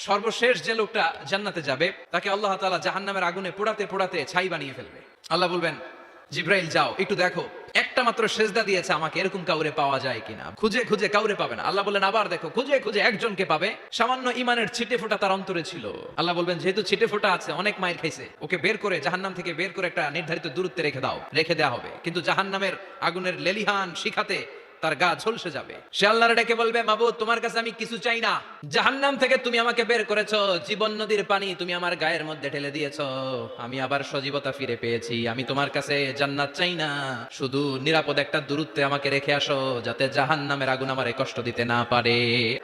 সর্বশেষ যে লোকটা জান্নাতে যাবে তাকে আল্লাহ তাআলা জাহান্নামের আগুনে পোড়াতে পোড়াতে ছাই বানিয়ে ফেলবে। আল্লাহ বলবেন, জিব্রাইল যাও একটু দেখো একটা মাত্র সেজদা দিয়েছে আমাকে, এরকম কাউরে পাওয়া যায় কিনা। খুঁজে খুঁজে কাউরে পাবে না। আল্লাহ বললেন আবার দেখো, খুঁজে খুঁজে একজনকে পাবে, সামান্য ইমানের ছিটে ফোঁটা তার অন্তরে ছিল। আল্লাহ বলবেন যেহেতু ছিটে ফোঁটা আছে, অনেক মায়ের খাইছে, ওকে বের করে জাহান্নাম থেকে বের করে একটা নির্ধারিত দূরত্বে রেখে দাও, রেখে দেওয়া হবে। কিন্তু জাহান্নামের আগুনের লেলিহান শিখাতে তার গা ঝলসে যাবে। সে আল্লাহর ডেকে বলবে, মাবুদ তোমার কাছে আমি কিছু চাই না, জাহান্নাম থেকে তুমি আমাকে বের করেছো, জীবন নদীর পানি তুমি আমার গায়ের মধ্যে ঢেলে দিয়েছো, আমি আবার সজীবতা ফিরে পেয়েছি, আমি তোমার কাছে জান্নাত চাই না, শুধু নিরাপদ একটা দূরত্বে আমাকে রেখে আসো যাতে জাহান্নামের আগুন আমারে কষ্ট দিতে না পারে।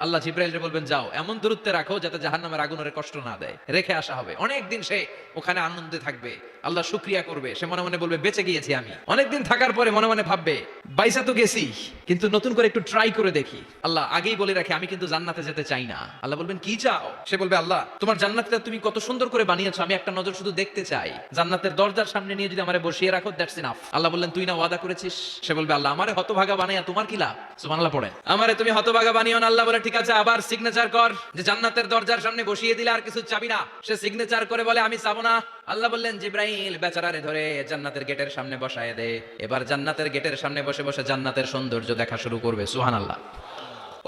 আল্লাহ জিব্রাইলকে বলবেন যাও এমন দূরত্বে রাখো যাতে জাহান্নামের আগুন ওরে কষ্ট না দেয়। রেখে আসা হবে। অনেকদিন সে ওখানে আনন্দে থাকবে, আল্লাহ শুকরিয়া করবে, সে মনে মনে বলবে বেঁচে গিয়েছি আমি। অনেকদিন থাকার পরে মনে মনে ভাববে বাইসা তো গেছি, কিন্তু নতুন করে একটু ট্রাই করে দেখি। আল্লাহ আগেই বলে রাখে আমি কিন্তু জান্নাতে যেতে চাই না। আল্লাহ বলবেন কি চাও? সে বলবে আল্লাহ তোমার জান্নাতটা তুমি কত সুন্দর করে বানিয়েছো, আমি একটা নজর শুধু দেখতে চাই, জান্নাতের দরজার সামনে নিয়ে যদি আমারে বসিয়ে রাখো দ্যাটস ইনাফ। আল্লাহ বললেন তুই না ওয়াদা করেছিস। সে বলবে আল্লাহ আমারে হতভাগা বানাইয়া তোমার কি লাভ? সুবহানাল্লাহ পড়েন। আমারে তুমি হতভাগা বানিও না। আল্লাহ বলে ঠিক আছে, আবার সিগনেচার কর যে জান্নাতের দরজার সামনে বসিয়ে দিলে আর কিছু চাবি না। সে সিগনেচার করে বলে আমি চাবো না। আল্লাহ বললেন জিব্রাইল বেচারারে ধরে জান্নাতের গেটের সামনে বসায় দে। এবার জান্নাতের গেটের সামনে বসে বসে জান্নাতের সৌন্দর্য দেখা শুরু করবে। সুবহানাল্লাহ।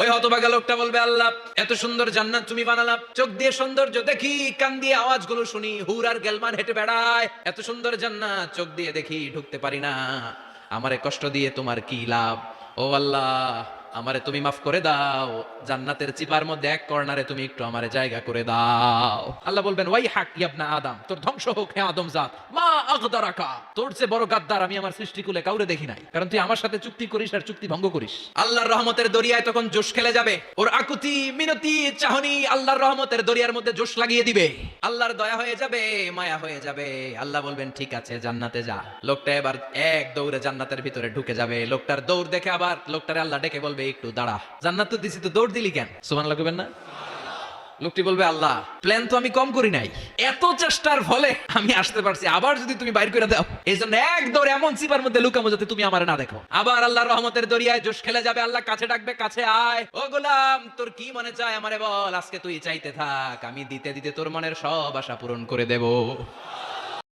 ওই হতভাগা লোকটা বলবে আল্লাহ এত সুন্দর জান্নাত তুমি বানালা, চোখ দিয়ে সৌন্দর্য দেখি, কান দিয়ে আওয়াজগুলো শুনি, হুর আর গেলমান হেঁটে বেড়ায়, এত সুন্দর জান্নাত চোখ দিয়ে দেখি ঢুকতে পারি না, আমারে কষ্ট দিয়ে তোমার কি লাভ? ও আল্লাহ আমারে তুমি মাফ করে দাও, জান্নাতের চিপার মধ্যে এক কর্নারে তুমি একটু আমারে জায়গা করে দাও। আল্লাহ বলবেন ওয়াই হাক ইবনা আদম, তোর ধ্বংস হোক হে আদম জাত, মা আগদারাকা, তোর চেয়ে বড় গাদ্দার আমি আমার সৃষ্টিকুলে কাউরে দেখি নাই, কারণ তুই আমার সাথে চুক্তি করিস আর চুক্তি ভঙ্গ করিস। আল্লাহর রহমতের দরিয়ায় তখন জোশ খেলে যাবে, ওর আকুতি মিনতি চাহনি আল্লাহর রহমতের দরিয়ার মধ্যে জোশ লাগিয়ে দিবে, আল্লাহর দয়া হয়ে যাবে, মায়া হয়ে যাবে। আল্লাহ বলবেন ঠিক আছে জান্নাতে যা। লোকটা এবার এক দৌড়ে জান্নাতের ভিতরে ঢুকে যাবে। লোকটার দৌড় দেখে আবার লোকটারে আল্লাহ ডেকে বলবে একটু দাঁড়া, জান্নাত তো দিছি, তো দৌড় দিলি কেন? সুবহানাল্লাহ কইবেন না? লোকটি বলবে আল্লাহ প্ল্যান তো আমি কম করি নাই, এত চেষ্টার ফলে আমি আসতে পারছি, আবার যদি তুমি বাইর করে দাও, এই জন্য এক দৌড়ে এমন চিপার মধ্যে লুকামো যাতে তুমি আমার না দেখো। আবার আল্লাহর রহমতের দরিয়ায় জোশ খেলে যাবে। আল্লাহ কাছে ডাকবে, কাছে আয়, ও গোলাম তোর কি মনে চায় আমারে বল, আজকে তুই চাইতে থাক, আমি দিতে দিতে তোর মনের সব আশা পূরণ করে দেব।